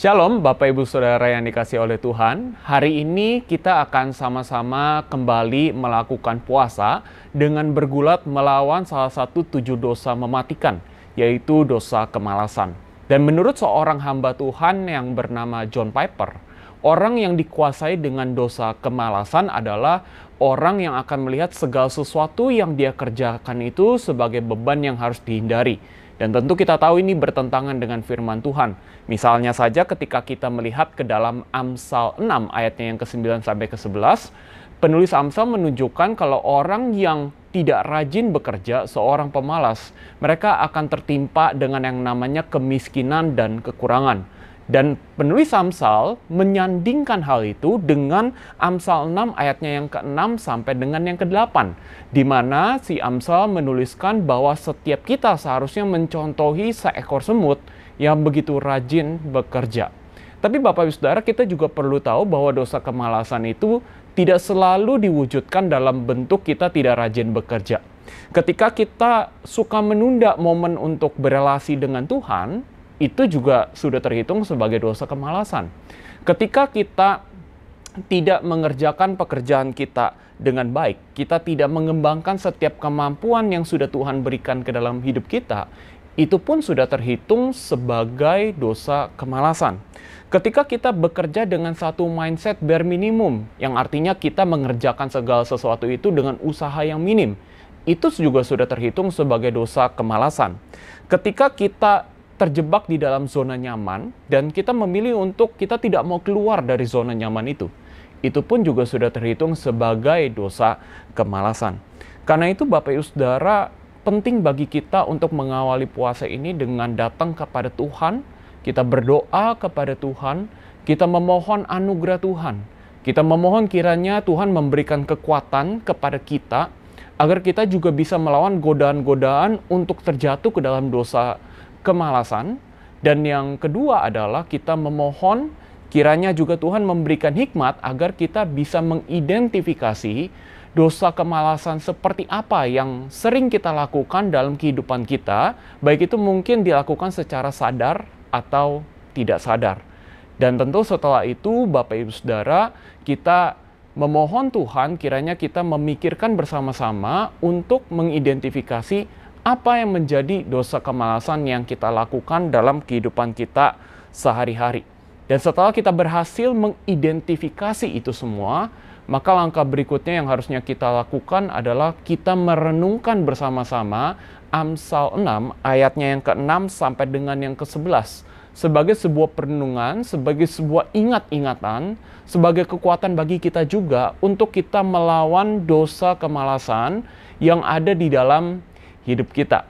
Shalom Bapak Ibu Saudara yang dikasihi oleh Tuhan. Hari ini kita akan sama-sama kembali melakukan puasa dengan bergulat melawan salah satu 7 dosa mematikan, yaitu dosa kemalasan. Dan menurut seorang hamba Tuhan yang bernama John Piper, orang yang dikuasai dengan dosa kemalasan adalah orang yang akan melihat segala sesuatu yang dia kerjakan itu sebagai beban yang harus dihindari. Dan tentu kita tahu ini bertentangan dengan firman Tuhan. Misalnya saja ketika kita melihat ke dalam Amsal 6 ayatnya yang ke-9 sampai ke-11, penulis Amsal menunjukkan kalau orang yang tidak rajin bekerja, seorang pemalas, mereka akan tertimpa dengan yang namanya kemiskinan dan kekurangan. Dan penulis Amsal menyandingkan hal itu dengan Amsal 6 ayatnya yang ke-6 sampai dengan yang ke-8. Di mana si Amsal menuliskan bahwa setiap kita seharusnya mencontohi seekor semut yang begitu rajin bekerja. Tapi Bapak Ibu Saudara, kita juga perlu tahu bahwa dosa kemalasan itu tidak selalu diwujudkan dalam bentuk kita tidak rajin bekerja. Ketika kita suka menunda momen untuk berelasi dengan Tuhan, itu juga sudah terhitung sebagai dosa kemalasan. Ketika kita tidak mengerjakan pekerjaan kita dengan baik, kita tidak mengembangkan setiap kemampuan yang sudah Tuhan berikan ke dalam hidup kita, itu pun sudah terhitung sebagai dosa kemalasan. Ketika kita bekerja dengan satu mindset bare minimum, yang artinya kita mengerjakan segala sesuatu itu dengan usaha yang minim, itu juga sudah terhitung sebagai dosa kemalasan. Ketika kita terjebak di dalam zona nyaman dan kita memilih untuk kita tidak mau keluar dari zona nyaman itu pun juga sudah terhitung sebagai dosa kemalasan. Karena itu Bapak Ibu Saudara, penting bagi kita untuk mengawali puasa ini dengan datang kepada Tuhan, kita berdoa kepada Tuhan, kita memohon anugerah Tuhan, kita memohon kiranya Tuhan memberikan kekuatan kepada kita agar kita juga bisa melawan godaan-godaan untuk terjatuh ke dalam dosa kemalasan. Dan yang kedua adalah kita memohon kiranya juga Tuhan memberikan hikmat agar kita bisa mengidentifikasi dosa kemalasan seperti apa yang sering kita lakukan dalam kehidupan kita, baik itu mungkin dilakukan secara sadar atau tidak sadar. Dan tentu setelah itu Bapak Ibu Saudara, kita memohon Tuhan kiranya kita memikirkan bersama-sama untuk mengidentifikasi apa yang menjadi dosa kemalasan yang kita lakukan dalam kehidupan kita sehari-hari. Dan setelah kita berhasil mengidentifikasi itu semua, maka langkah berikutnya yang harusnya kita lakukan adalah kita merenungkan bersama-sama Amsal 6 ayatnya yang ke-6 sampai dengan yang ke-11. Sebagai sebuah perenungan, sebagai sebuah ingat-ingatan, sebagai kekuatan bagi kita juga untuk kita melawan dosa kemalasan yang ada di dalam hidup kita.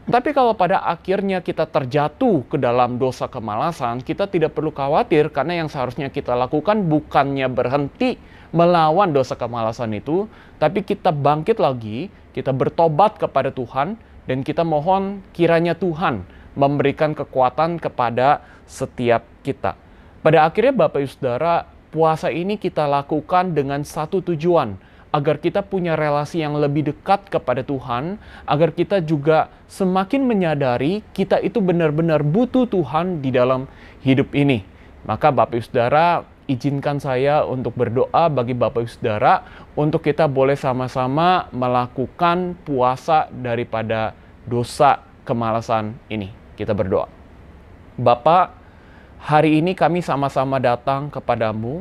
Tapi kalau pada akhirnya kita terjatuh ke dalam dosa kemalasan, kita tidak perlu khawatir karena yang seharusnya kita lakukan bukannya berhenti melawan dosa kemalasan itu, tapi kita bangkit lagi, kita bertobat kepada Tuhan, dan kita mohon kiranya Tuhan memberikan kekuatan kepada setiap kita. Pada akhirnya Bapak Ibu Saudara, puasa ini kita lakukan dengan satu tujuan, agar kita punya relasi yang lebih dekat kepada Tuhan, agar kita juga semakin menyadari kita itu benar-benar butuh Tuhan di dalam hidup ini. Maka Bapak Ibu Saudara, izinkan saya untuk berdoa bagi Bapak Ibu Saudara, untuk kita boleh sama-sama melakukan puasa daripada dosa kemalasan ini. Kita berdoa. Bapa, hari ini kami sama-sama datang kepadamu.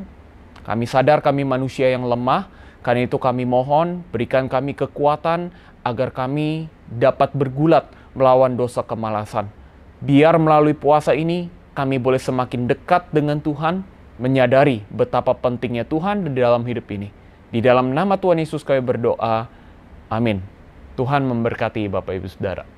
Kami sadar kami manusia yang lemah. Karena itu kami mohon, berikan kami kekuatan agar kami dapat bergulat melawan dosa kemalasan. Biar melalui puasa ini, kami boleh semakin dekat dengan Tuhan, menyadari betapa pentingnya Tuhan di dalam hidup ini. Di dalam nama Tuhan Yesus kami berdoa, amin. Tuhan memberkati Bapak Ibu Saudara.